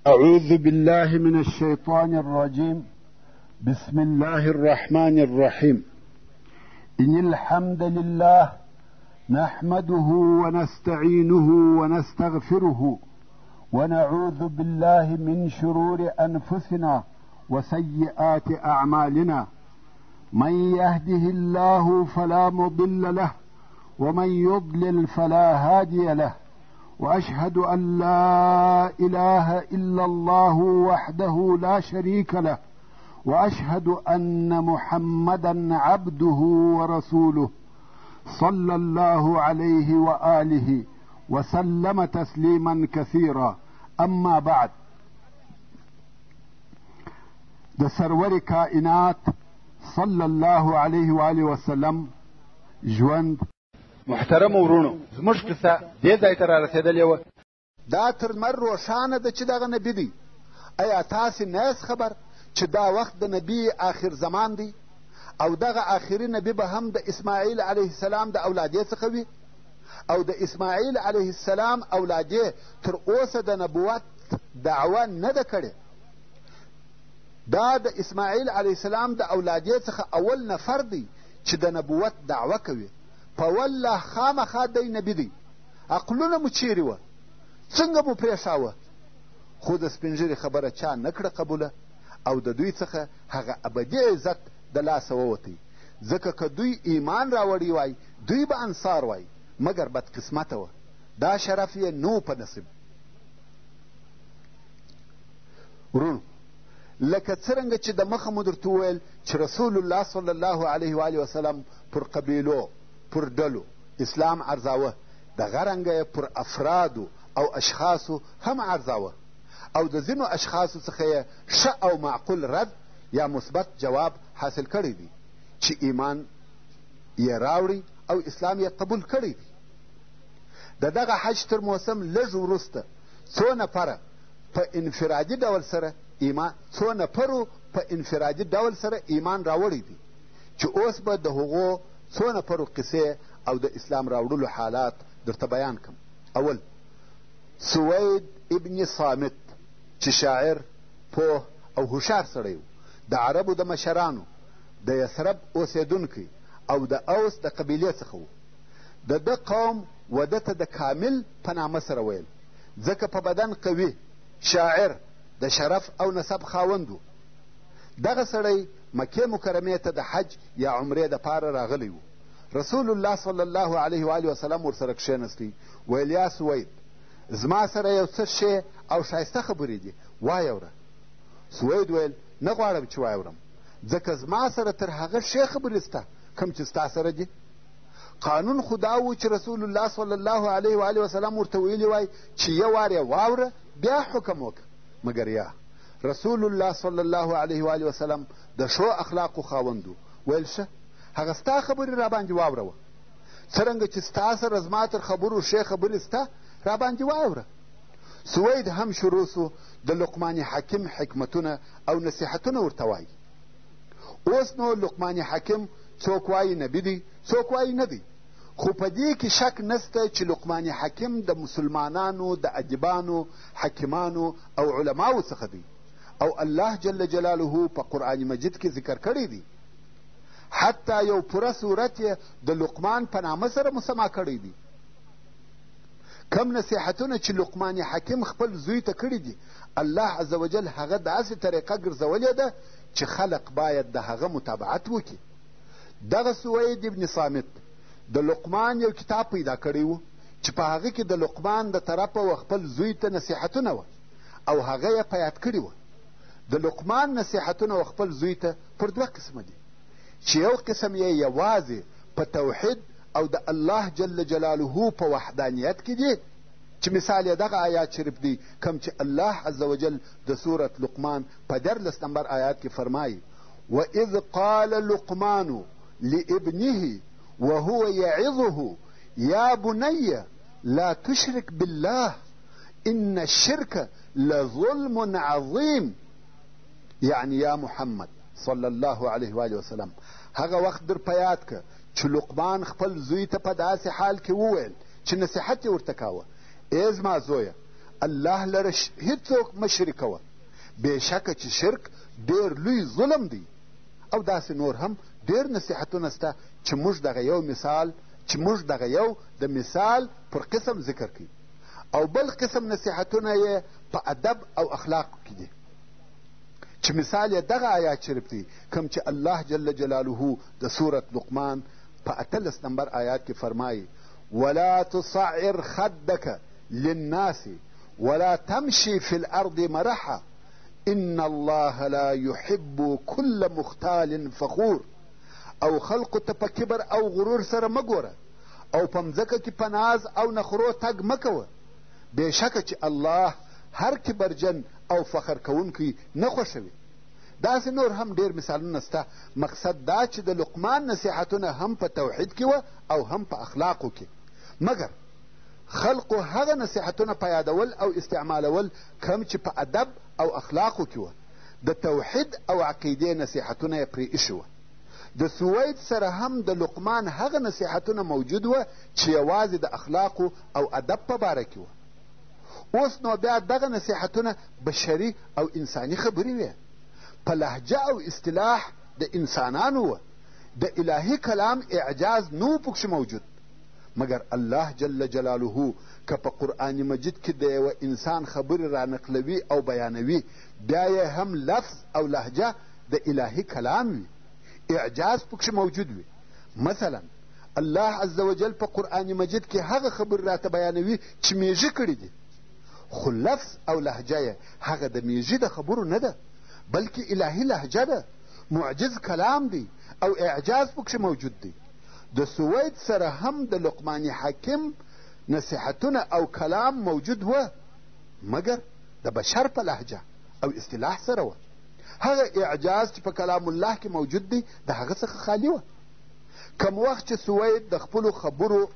أعوذ بالله من الشيطان الرجيم. بسم الله الرحمن الرحيم. إن الحمد لله نحمده ونستعينه ونستغفره ونعوذ بالله من شرور أنفسنا وسيئات أعمالنا. من يهده الله فلا مضل له ومن يضلل فلا هادي له، وأشهد أن لا إله إلا الله وحده لا شريك له، وأشهد أن محمدا عبده ورسوله صلى الله عليه وآله وسلم تسليما كثيرا. أما بعد، د سرور کائنات صلی الله علیه و آله وسلم ژوند. محترم ورونو، زموږ قصه دې ځای ته رارسېدلې وه. دا تر لمر روښانه ده چې دغه نبي دی. ایا تاسې نه یاست خبر چې دا وخت د نبي آخر زمان دی او دغه آخري نبي به هم د اسماعیل علیه السلام د اولادې څخه وي، او د اسماعیل علیه السلام اولادې تر اوسه د نبوت دعوه نه ده کړې. دا د اسماعیل علیه السلام د اولادې څخه اول نفر دی چې د نبوت دعوه کوي. په والله خامخا دی نبي دی. عقلونه مو چیرې وه؟ څنګه مو پرېښاوه؟ خو د سپین ږیري خبره چا نه کړه قبوله، او د دوی څخه هغه ابدي عزت د لاسه ووتی. ځکه که دوی ایمان راوړی وای دوی به انصار وای، مګر بدقسمته وه، دا شرف یې نه په نصیب. ورونو، لکه څرنګه چې د مخه مو درته وویل چې رسول الله صلی الله علیه و وسلم پر قبیلو، پر ډلو اسلام عرضاوه، دغه رنګه پر افرادو او اشخاصو هم عرضاوه، او د ځینو اشخاصو څخه یې ښه او معقول رد یا مثبت جواب حاصل کړی دی چې ایمان یې راوړي او اسلام یې قبول کړی دی. د دغه حج تر موسم لږ وروسته څو نفرو په انفرادي ډول سره ایمان راوړی دی، چې اوس به د هغو څو نفرو قصې او د اسلام راوړلو حالات درته بیان کړم. اول، سوید ابن صامت چې شاعر، پوه او هوښیار سړی و، د عربو د مشرانو، د یثرب اوسېدونکی او د اوس د قبیلې څخه و. د ده قوم وده ته د کامل په نامه سره ویل، ځکه په بدن قوي، شاعر، د شرف او نسب خاوند و. دغه سړی مکې مکرمې ته د حج یا عمرې دپاره راغلی و. رسول الله صلی الله علیه و وسلم ورسره کښېنستی. ویل: یا سوید، زما سره یو څه ښې او ښایسته خبرې دي، وایوره. سوید ویل: نه غواړم چې واورم، ځکه زما سره تر هغه ښې خبرې سته کوم چې ستا سره دي. قانون خو دا و چې رسول الله صلی الله علیه و وسلم ورته ویلي وای چې یو وار یې واوره بیا حکم وکړه، مګر یا رسول الله صلی الله علیه و وسلم د ښو اخلاقو خاوند و. ویل: ښه، هغه ستا خبرې راباندې واوروه، څرنګه چې ستا سره زما تر خبرو ښې خبرې سته راباندې واوره. سوید هم شروع سو د لقمان حکیم حکمتونه او نصیحتونه ورته وایي. اوس نو لقمان حکیم څوک وایي نبي دی، څوک وایي نه دی، خو په دې کې شک نسته چې لقمان حکیم د مسلمانانو د ادیبانو، حکیمانو او علماو څخه دی، او الله جل جلاله په قرآن مجید کې ذکر کړی دی. حتی یو پوره صورت یې د لقمان په نامه سره مسما کړی دی. کم نصیحتونه چې لقمان حکیم خپل زوی ته کړي دي، الله عز وجل هغه داسې طریقه ګرځولې ده چې خلق باید د هغه متابعت وکړي. دغه سوید ابن صامت د لقمان یو کتاب پیدا کړی و چې په هغه کې د لقمان د طرفه و خپل زوی ته نصیحتونه وه، او هغه یې په یاد کړي وه. د لقمان نصیحتونه و خپل زوی ته پر دوه قسمه دي، چې یو قسم یې یوازې په توحید او د الله جل جلاله په وحدانیت کې دي، چې مثال یې دغه آیات شریف دی کوم چې الله عز وجل د سورة لقمان په 14 نمبر آیات کې فرمایي: وَإِذْ قَالَ لُقْمَانُ لِابْنِهِ وَهُوَ يَعِظُهُ يَا بُنَيَّ لَا تُشْرِكْ بِاللَّهِ إِنَّ الشِّرْكَ لَظُلْمٌ عَظِيمٌ. یعنی یا محمد صلی الله علیه و وسلم، هغه وخت در په یاد که چې لقمان خپل زوی ته په داسې حال کې وویل چې نصیحت یې ورته کاوه: ای زما زویه، الله لره هیڅوک مه شریکوه بېشکه چې شرک ډېر لوی ظلم دی. او داسې نور هم ډېر نصیحتونه شته چې موږ دغه یو د مثال پر قسم ذکر کوي، او بل قسم نصیحتونه یې په ادب او اخلاقو کې دي، چې مثال یې دغه آیات شریف دی کوم چې الله جل جلاله د سورت لقمان په 18 نمبر آیات کې فرمایي: ولا تصعر خدك للناس ولا تمشي في الارض مرحا ان الله لا يحب كل مختال فخور. او خلقو ته په کبر او غرور سره مه ګوره، او په مځکه کې په ناز او نخرو تګ مه کوه، بېشکه چې الله هر کبرجن او فخر کوونکی نه خوښوي. داسې نور هم ډېر مثالونه شته. مقصد دا چې د لقمان نصیحتونه هم په توحید کې وه او هم په اخلاقو کې، مګر خلقو هغه نصیحتونه په یادول او استعمالول کوم چې په ادب او اخلاقو کې وه. د توحید او عقیدې نصیحتونه یې پرې ایښي وه. د سوید سره هم د لقمان هغه نصیحتونه موجود وه چې یوازې د اخلاقو او ادب په باره کې وه. اوس نو بیا دغه نصیحتونه بشري او انساني خبرې وې، په لهجه او اصطلاح د انسانانو وه. د الهي کلام اعجاز نو پکښې موجود، مګر الله جل جلاله که په قرآن مجید کې د یوه انسان خبرې رانقلوي او بیانوي، بیا یې هم لفظ او لهجه د الهي کلام وي، اعجاز پکښې موجود وي. مثلا الله عز وجل په قرآن مجید کې هغه خبرې راته بیانوي چې میږي کړي دي، خو لفظ او لهجه یې هغه د میږي د خبرو نه ده، بلکې الهي لهجه ده، معجز کلام دی او اعجاز پکښې موجود دی. د سوید سره هم د لقمان حکیم نصیحتونه او کلام موجود وه، مګر د بشر په لهجه او اصطلاح سره وه. هغه اعجاز چې په کلام الله کې موجود دی د هغه څخه خالی وه. کم وخت چې سوید د خپلو خبرو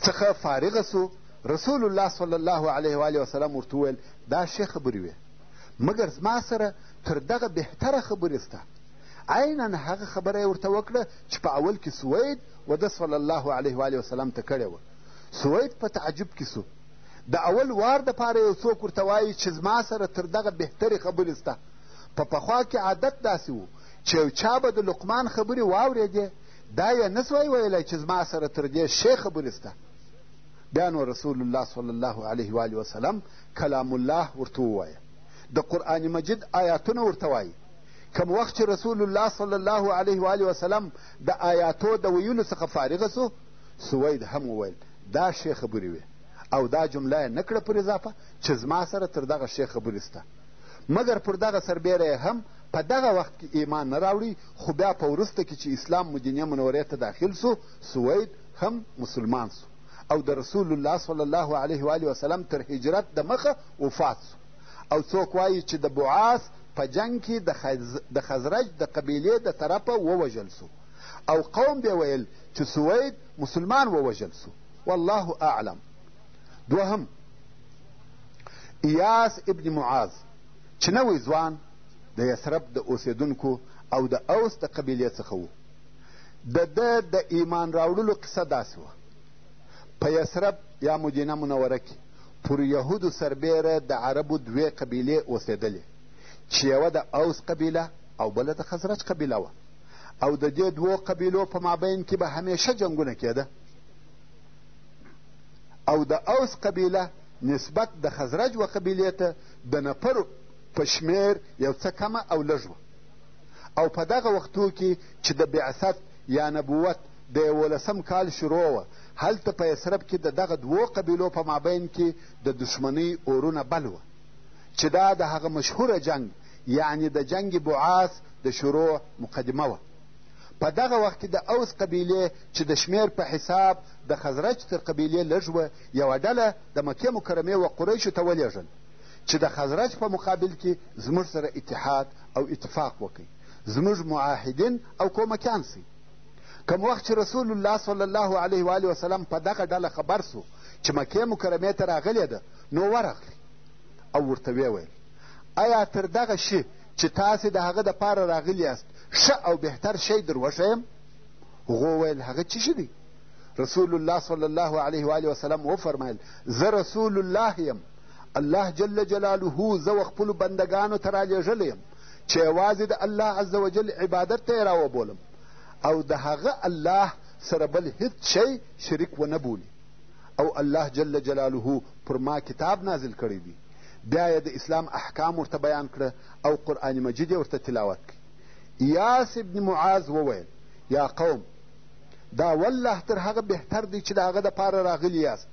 څخه فارغه سو، رسول الله صلی الله علیه و آله وسلم ورته وویل: دا ښې خبرې وې، مګر زما سره تر دغه بهتره خبرې شته. عیناً هغه خبره یې ورته وکړه چې په اول کې سوید وده صلی الله علیه و آله وسلم ته کړې وه. سوید په تعجب کې سو. د اول وار دپاره یو څوک ورته وایي چې زما سره تر دغه بهترې خبرې شته. په پخوا کې عادت داسې و چې یو چا به د لقمان خبرې واورېدې، دا یې نه سوی ویلی چې زما سره تر دې ښې خبرې شته. بیا نو رسول الله صلی الله علیه و آله وسلم کلام الله ورته ووایه، د قرآن مجید آیاتونه ورته وایي. کم وخت چې رسول الله صلی الله علیه و آله وسلم د آیاتو د ویلو څخه فارغه سو، سوید هم وویل: دا ښې خبرې وې، او دا جمله یې نه کړه پر اضافه چې زما سره تر دغه ښې خبرې شته. مګر پر دغه سربیره یې هم په دغه وخت کې ایمان نه راوړي، خو بیا په وروسته کې چې اسلام مدینې منورې ته داخل سو، سوید هم مسلمان سو او د رسول الله صلی الله علیه و آله وسلم تر هجرت د مخه وفات سو. او څوک وایي چې د بعاث په جنگ کې د خزرج د قبیلې د طرفه ووژل سو، او قوم بیا ویل چې سوید مسلمان ووژل سو، والله اعلم. دوهم، ایاس ابن معاذ چې نوی ځوان د یثرب د اوسېدونکو او د اوس د قبیلې څخه و. د د ایمان راوړلو قصه داسې وه: په یثرب یا مدینه منوره کې پر یهودو سربیره د عربو دوې قبیلې اوسېدلې، چې یوه د اوس قبیله او بله د خزرج قبیله وه، او د دې دوو قبیلو په مابین کې به همیشه جنګونه کېده. او د اوس قبیله نسبت د خزرج و قبیلې ته د نفرو په شمېر یو څه کمه او لږ وه. او په دغه وختو کې چې د بعثت یا نبوت د 11 کال شروع وه، هلته په یثرب کې د دغه دوو قبیلو په مابین کې د دشمنۍ اورونه بل وه، چې دا د هغه مشهوره جنگ یعنی د جنگ بعاث د شروع مقدمه وه. په دغه وخت کې د اوس قبیلې چې د شمېر په حساب د خزرج تر قبیلې لږ وه، یوه ډله د مکې مکرمې و قریشو ته ولېږل چې د خزرج په مقابل کې زموږ سره اتحاد او اتفاق وکړي، زموږ معاهدین او کومکیان سي. کم وخت چې رسول الله صلی الله علیه و آله وسلم په دغه ډله خبر سو چې مکې مکرمې ته راغلې ده، نو ورغلی او ورته ویې ویل: آیا تر دغه شي چې تاسې د هغه دپاره راغلي یاست ښه او بهتر شی در وښیم؟ هغو ویل: هغه څه شي دی؟ رسول الله صلی الله علیه و آله وسلم وفرمایل زه رسول الله یم، الله جل جلاله زه و خپلو بندګانو ته رالیږلی یم چې یوازې د الله عز وجل عبادت ته یې راوبولم او د هغه الله سره بل هیڅ شی شریک ونه بولي، او الله جل جلاله پر ما کتاب نازل کړی دی، بیا یې د اسلام احکام ورته بیان کړه او قرآن مجید یې ورته تلاوت کړي. ایاس ابن معاذ وویل یا قوم دا والله تر هغه بهتر دی چې د هغه دپاره راغلي یاست.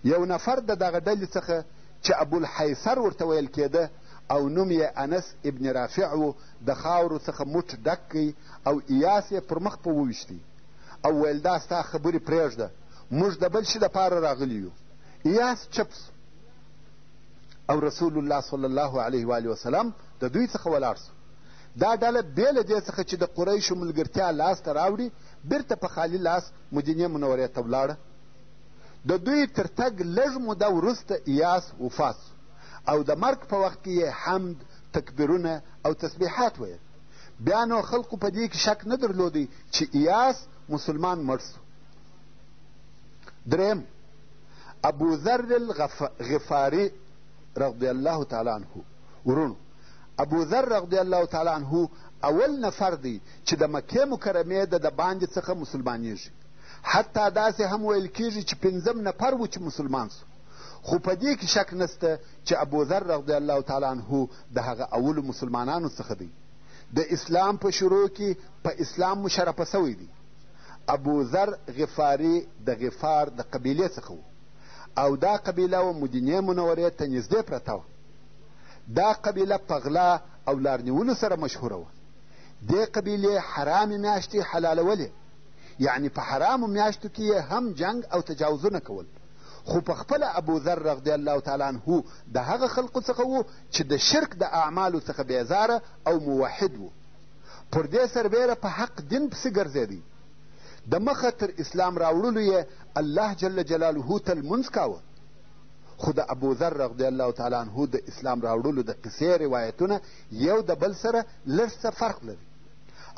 یو نفر د دغه ډلې څخه چې ابوالحیثر ورته ویل کېده او نوم یې انس ابن رافع و، د خاورو څخه موټ ډک کړي او ایاس یې پر مخ په وویشتی او ویل دا ستا خبرې پرېږده، موږ د بل شي دپاره راغلي یو. ایاس چپ سو او رسول الله صلی الله علیه و آله وسلم د دوی څخه ولاړ سو. دا ډله بې له دې څخه چې د قریشو ملګرتیا لاسته راوړي بیرته په خالي لاس مدینې منورې ته ولاړه. د دوی تر تګ لږ موده وروسته ایاس وفات سو او د مرګ په وخت کې یې حمد، تکبیرونه او تسبیحات ویل. بیا نو خلقو په دې کې شک نه درلودی چې ایاس مسلمان مړ سو. دریم، ابوذر الغفاري رضی الله تعالی عنه. ورونو، ابوذر رضی الله تعالی عنه اول نفر دی چې د مکې مکرمې د باندې څخه مسلمانېږي. حتی داسې هم ویل کېږي چې 5 نفر و چې مسلمان سو، خو په دې کې شک نسته چې ابوذر رضی الله تعالی عنه د هغه اولو مسلمانانو څخه دی. د اسلام په شروع کې په اسلام مشرفه سوی دی. ابوذر غفاري د غفار د قبیلې څخه و او دا قبیله و مدینې منورې ته نږدې پرته وه. دا قبیله په غلا او لار نیولو سره مشهوره وه. دې قبیلې حرامې میاشتې حلالولې، یعنی په حرامو میاشتو کې یې هم جنگ او تجاوزونه کول. خو په خپله ابوذر رضی الله تعالی عنه د هغه خلقو څخه و چې د شرک د اعمالو څخه بیزاره او موحد و. پر دې سربیره په حق دین پسې ګرځېدی. د مخه تر اسلام راوړلو یې الله جل جلاله ته لمونځ کاوه. خو د ابوذر رضی الله تعالی عنه د اسلام راوړلو د قصې روایتونه یو د بل سره لږ څه فرق لري،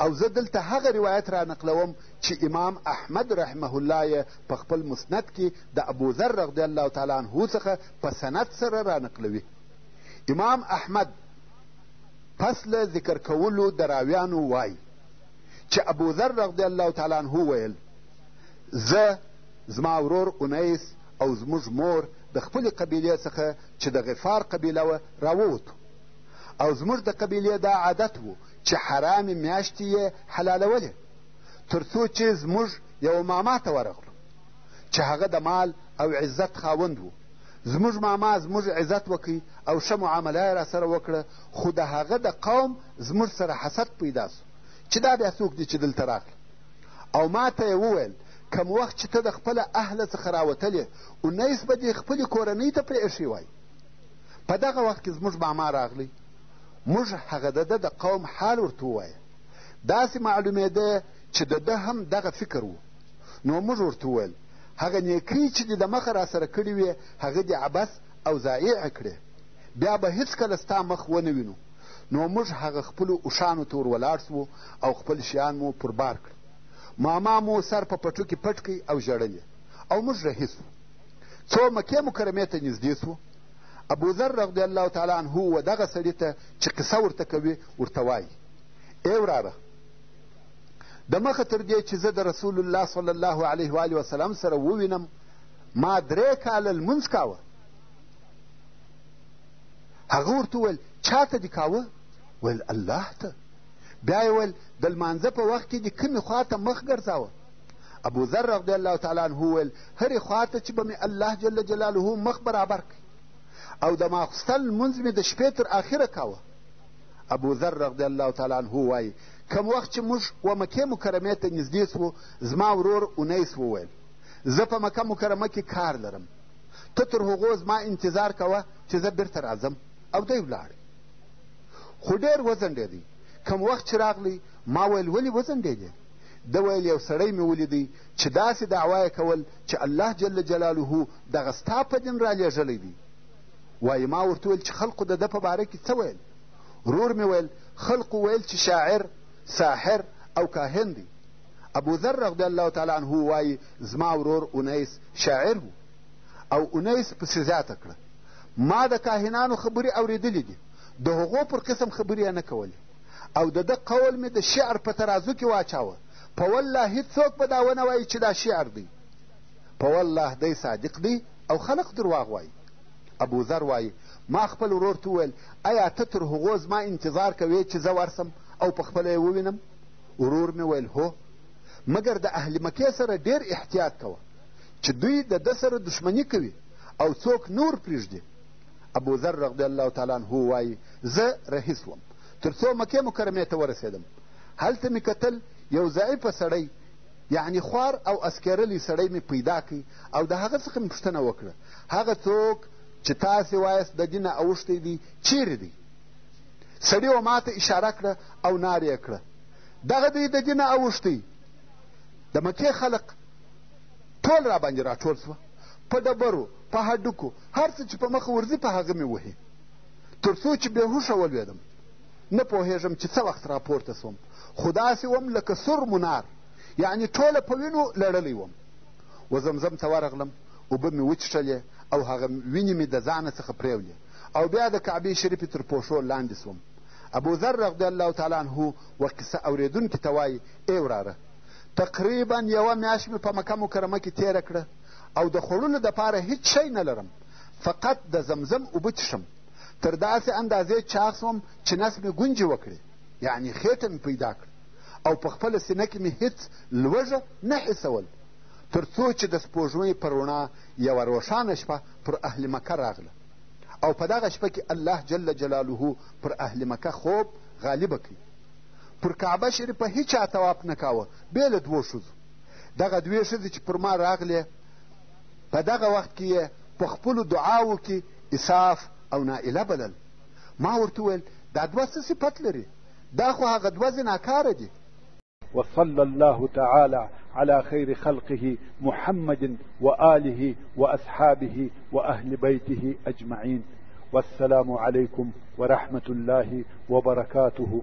او زه دلته هغه روایت را نقلوم چې امام احمد رحمه الله یې په خپل مسند کې د ابوذر رضی الله تعالی عنه څخه په سند سره را نقلوي. امام احمد پس له ذکر کولو د راویانو وایي چې ابوذر رضی الله تعالی عنه ویل زه، زما ورور انیس او زموږ مور د خپلې قبیلې څخه چې د غفار قبیله وه راووتو، او زموږ د قبیلې دا عادت و چې حرامې میاشتې یې حلالولې، تر څو چې زموږ یو ماما ته ورغلو چې هغه د مال او عزت خاوند و. زموږ ماما زموږ عزت وکړي او ښه معامله یې راسره وکړه، خو د هغه د قوم زموږ سره حسد پیدا سو چې دا بیا څوک دي چې دلته راغله. او ما ته یې وویل کم وخت چې ته د خپله اهله څخه راوتلې انیس به دې خپلې کورنۍ ته پرېښی وای. په دغه وخت کې زموږ ماما راغلی، موږ هغه د ده د قوم حال ورته ووایه. داسې معلومېده چې د ده هم دغه فکر و. نو موږ ورته وویل هغه نیکۍ چې دې د مخه راسره کړي وې هغه دې عبث او ضایع کړې، بیا به هېڅکله ستا مخ ونه وینو. نو موږ هغه خپلو اوښانو ته ور ولاړ سو او خپل شیان مو پر بار کړل. ماما مو سر په پټو کې پټ کړي او ژړل او موږ رهي سو. څو مکې مکرمې ته نږدې سو، ابوذر رضی الله تعالی عنه و دغه سړي ته چې قصه ورته کوي ورته وایي ای وراره، د مخه تر دې چې زه د رسول الله صلی الله علیه و آله وسلم سره ووینم ما 3 کاله لمونځ کاوه. هغه ورته وویل چا ته دې کاوه؟ ویل الله ته. بیا یې ویل د لمانځه په وخت کې دې کومې خوا ته مخ ګرځاوه؟ ابوذر رضی الله تعالی عنه ویل هرې خوا ته چې به مې الله جل جلاله مخ برابر کړي، او د ماخوستن لمونځ مې د شپې تر آخره کاوه. ابوذر رضی الله تعالی عنه وایي کم وخت چې موږ و مکې مکرمې ته نږدې سوو زما ورور انیس وویل زه په مکه مکرمه کې کار لرم، ته تر هغو زما انتظار کوه چې زه بیرته راځم. او دی ولاړ، خو ډېر وځنډېدی. کم وخت چې راغلی ما ویل ولې وځنډېدې؟ ده ویل یو سړی مې ولیدی چې داسې دعوا یې کول چې الله جل جلاله دغه ستا په دین رالیږلی دی. وایي ما ورته ویل چې خلقو د ده په باره کې څه ویل؟ ورور مې ویل خلقو ویل چې شاعر، ساحر او کاهن دی. ابو ذر رضی الله تعالی عنه وایي زما ورور انیس شاعر و او انیس پسې زیاته کړه ما د کاهنانو خبرې اورېدلې دي د هغو پر قسم خبرې یې نه کولې او د ده قول مې د شعر په ترازو کې واچاوه په والله هېڅوک به دا ونه وایي چې دا شعر دی په والله دی صادق دی او خلق درواغ وایي ابو ذر وایي ما خپل ورور ته وویل ایا ته تر هغو زما انتظار کوې چې زه ورسم او په خپله یې ووینم ورور مې ویل هو مګر د اهل مکې سره ډېر احتیاط کوه چې دوی د ده سره دښمني کوي او څوک نور پرېږدي ابو ذر رضی الله تعالی عنه وایي زه رهي سوم تر څو مکې مکرمې ته ورسېدم هلته مې کتل یو ضعیفه سړی یعنی خوار او اسکیرلی سړی مې پیدا کړي او د هغه څخه مې پوښتنه وکړه هغه څوک چې تاسې وایاست د دینه اوښتی دی چیرې دی سړي و ما ته اشاره کړه او نارې یې کړه دغه دی د دینه اوښتی د مکې خلق ټول را باندې راټول سوه په ډبرو په هډوکو هر څه چې په مخه ورځي په هغه مې وهي تر څو چې بېهوښه ولوېدم نه پوهېږم چې څه وخت راپورته سوم خو داسې وم لکه سور منار یعنې ټوله په وینو لړلی وم و زمزم ته ورغلم اوبه مې وچښلې او هغه وینې مې د ځانه څخه پرېولې او بیا د کعبې شریفې تر پوښو لاندې سوم ابو ذر رضی الله تعالی عنه و قصه اورېدونکي ته وایي ای وراره تقریبا یوه میاشت مې په مکه مکرمه کې تېره کړه او د خوړلو دپاره هیڅ شی نه لرم فقط د زمزم اوبه څښم تر داسې اندازې چاغ سوم چې نس مې ګونجې وکړې یعنې خېټه مې پیدا کړه او په خپله سینه کې مې هیڅ لوږه نه حسول تر څو چې د سپوږمۍ پر رڼا یوه روښانه شپه پر اهل مکه راغله او په دغه شپه کې الله جل جلاله پر اهل مکه خوب غالبه کړي پر کعبه شریفه هیچا طواف نه کاوه بې له دوو ښځو دغه دوې ښځې چې پر ما راغلې په دغه وخت کې یې په خپلو دعاوو کې اساف او نائله بلل ما ورته وویل دا دوه څه صفت لري دا خو هغه دوه زناکاره دي وصلى الله تعالى على خير خلقه محمد وآله وأصحابه وأهل بيته أجمعين والسلام عليكم ورحمة الله وبركاته.